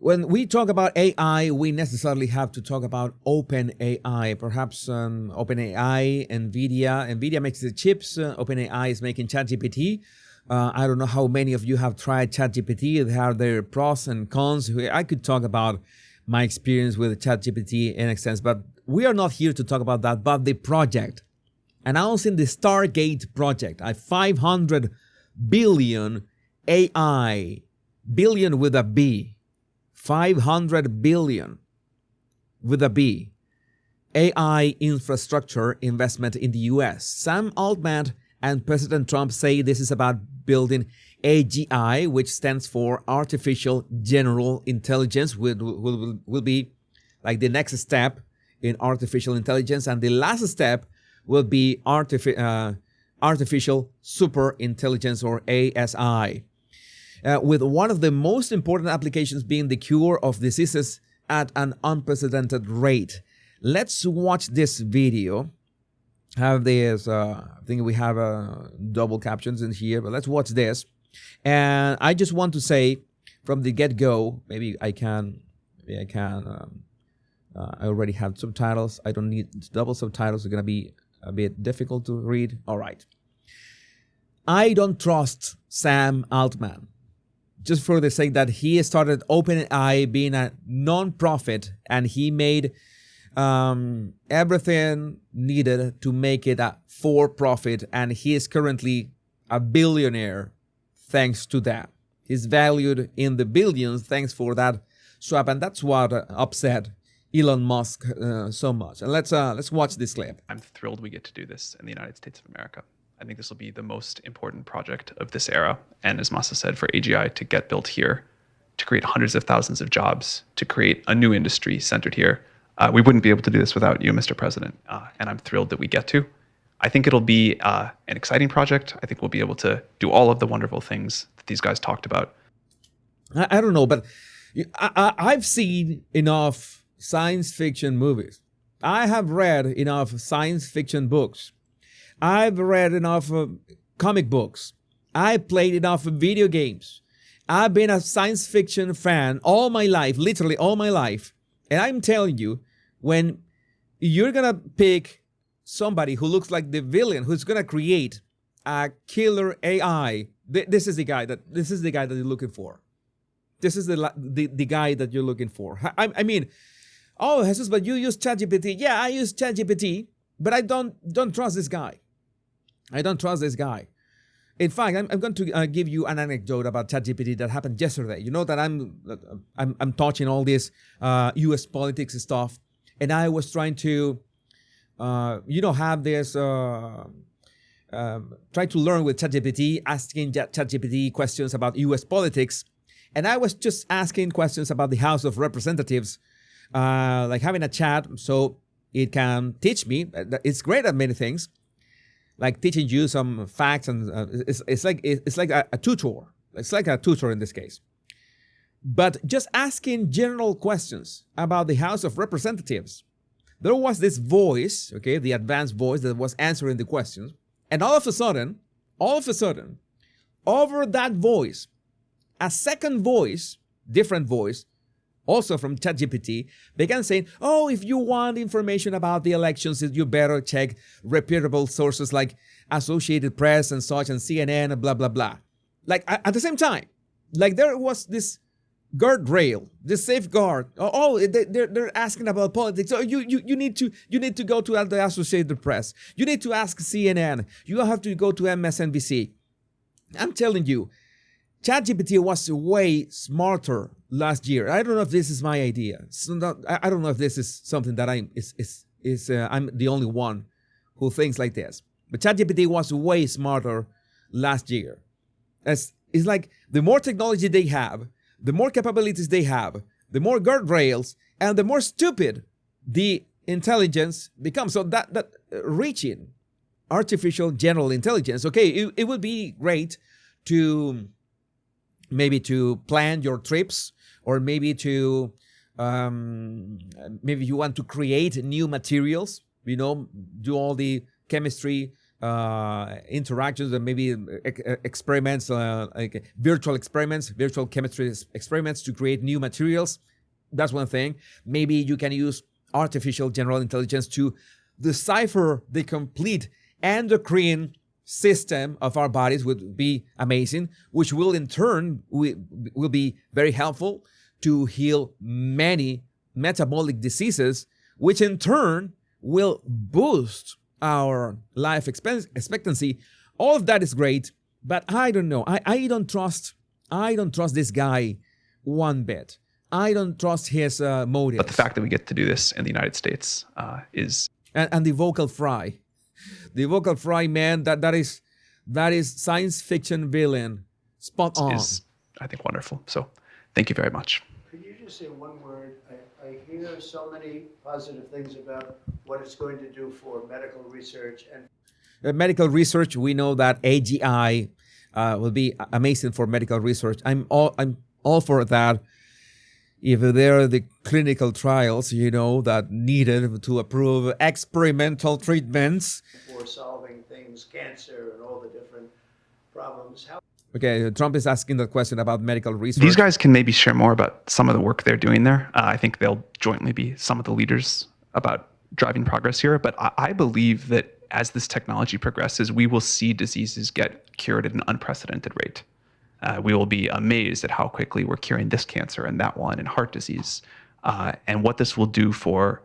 When we talk about AI, we necessarily have to talk about OpenAI. Perhaps OpenAI, NVIDIA. NVIDIA makes the chips. OpenAI is making ChatGPT. I don't know how many of you have tried ChatGPT. They have their pros and cons. I could talk about my experience with ChatGPT in extent, but we are not here to talk about that, but the project. Announcing the Stargate project, a 500 billion AI, billion with a B, 500 billion with a B, AI infrastructure investment in the US. Sam Altman and President Trump say this is about building AGI, which stands for Artificial General Intelligence, will be like the next step in artificial intelligence. And the last step will be Artificial Super Intelligence, or ASI. With one of the most important applications being the cure of diseases at an unprecedented rate. Let's watch this video. Have this, I think we have double captions in here, but let's watch this. And I just want to say from the get-go, I already have subtitles. I don't need double subtitles. It's going to be a bit difficult to read. All right. I don't trust Sam Altman, just for the sake that he started OpenAI being a non-profit, and he made everything needed to make it a for-profit, and he is currently a billionaire thanks to that. He's valued in the billions thanks for that swap, and that's what upset Elon Musk so much. And let's watch this clip. I'm thrilled we get to do this in the United States of America. I think this will be the most important project of this era. And as Masa said, for AGI to get built here, to create hundreds of thousands of jobs, to create a new industry centered here, we wouldn't be able to do this without you, Mr. President. And I'm thrilled that we get to. I think it'll be an exciting project. I think we'll be able to do all of the wonderful things that these guys talked about. I don't know, but I've seen enough science fiction movies. I have read enough science fiction books. I've read enough comic books. I played enough video games. I've been a science fiction fan all my life, literally all my life. And I'm telling you, when you're going to pick somebody who looks like the villain, who's going to create a killer AI, this is the guy that you're looking for. This is the guy that you're looking for. I mean, oh, Jesus, but you use ChatGPT. Yeah, I use ChatGPT, but I don't trust this guy. I don't trust this guy. In fact, I'm going to give you an anecdote about ChatGPT that happened yesterday. You know that I'm touching all this U.S. politics stuff, and I was trying to, have this, try to learn with ChatGPT, asking ChatGPT questions about U.S. politics, and I was just asking questions about the House of Representatives, like having a chat so it can teach me. It's great at many things, like teaching you some facts, and it's like a tutor. It's like a tutor in this case. But just asking general questions about the House of Representatives, there was this voice, okay, the advanced voice that was answering the questions, and all of a sudden, over that voice, a second voice, different voice, also from ChatGPT, began saying, oh, if you want information about the elections, you better check reputable sources like Associated Press and such, and CNN and blah, blah, blah. Like at the same time, like there was this guardrail, this safeguard. Oh, they're asking about politics. So you need to go to the Associated Press. You need to ask CNN. You have to go to MSNBC. I'm telling you, ChatGPT was way smarter last year. I don't know if this is my idea. I don't know if this is something that I'm the only one who thinks like this. But ChatGPT was way smarter last year. It's like the more technology they have, the more capabilities they have, the more guardrails, and the more stupid the intelligence becomes. So that reaching artificial general intelligence, okay, it would be great to maybe to plan your trips, or maybe to maybe you want to create new materials, do all the chemistry interactions and maybe experiments, like virtual experiments, virtual chemistry experiments to create new materials. That's one thing. Maybe you can use artificial general intelligence to decipher the complete endocrine system of our bodies. Would be amazing, which will in turn will be very helpful to heal many metabolic diseases, which in turn will boost our life expectancy. All of that is great, but I don't know. I don't trust this guy one bit. I don't trust his motives. But the fact that we get to do this in the United States is... And the vocal fry. The vocal fry, man, that is science fiction villain. Spot on. Is, I think, wonderful. So thank you very much. Could you just say one word? I hear so many positive things about what it's going to do for medical research. And medical research, we know that AGI will be amazing for medical research. I'm all for that. If there are the clinical trials, that needed to approve experimental treatments. For solving things, cancer and all the different problems. Okay, Trump is asking that question about medical research. These guys can maybe share more about some of the work they're doing there. I think they'll jointly be some of the leaders about driving progress here. But I believe that as this technology progresses, we will see diseases get cured at an unprecedented rate. We will be amazed at how quickly we're curing this cancer and that one and heart disease, and what this will do for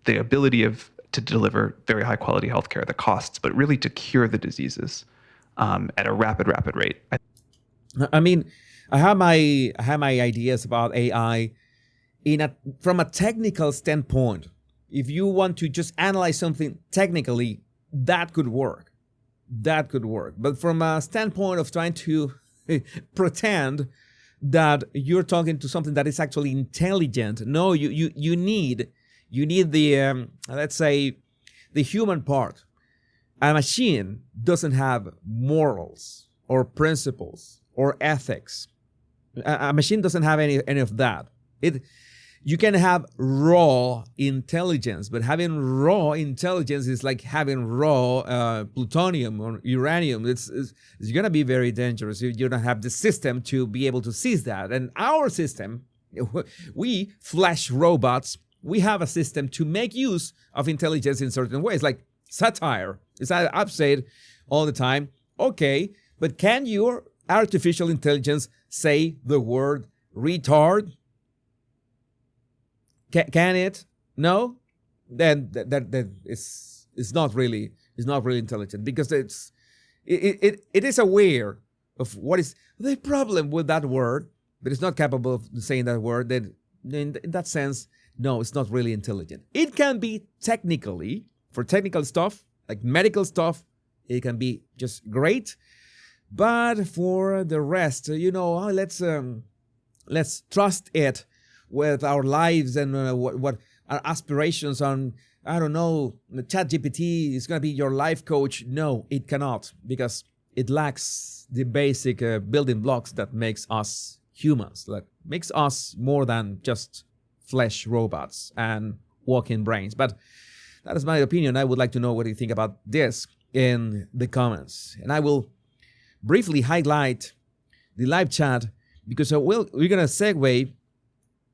the ability to deliver very high quality healthcare, the costs, but really to cure the diseases at a rapid rate. I mean, I have my ideas about AI from a technical standpoint. If you want to just analyze something technically, that could work. But from a standpoint of trying to pretend that you're talking to something that is actually intelligent, no, you need the let's say the human part. A machine doesn't have morals or principles or ethics. A machine doesn't have any of that. You can have raw intelligence, but having raw intelligence is like having raw plutonium or uranium. It's going to be very dangerous. You don't have the system to be able to seize that. And our system, we flesh robots, we have a system to make use of intelligence in certain ways, like satire. I've said all the time, okay, but can your artificial intelligence say the word retard? Can it? No? Then that is not really intelligent, because it is aware of what is the problem with that word, but it's not capable of saying that word. Then in that sense, no, it's not really intelligent. It can be technically, for technical stuff, like medical stuff, it can be just great. But for the rest, let's trust it with our lives and what our aspirations on, I don't know, ChatGPT is going to be your life coach. No, it cannot, because it lacks the basic building blocks that makes us humans, that makes us more than just flesh robots and walking brains. But that is my opinion. I would like to know what you think about this in the comments. And I will briefly highlight the live chat, because we're going to segue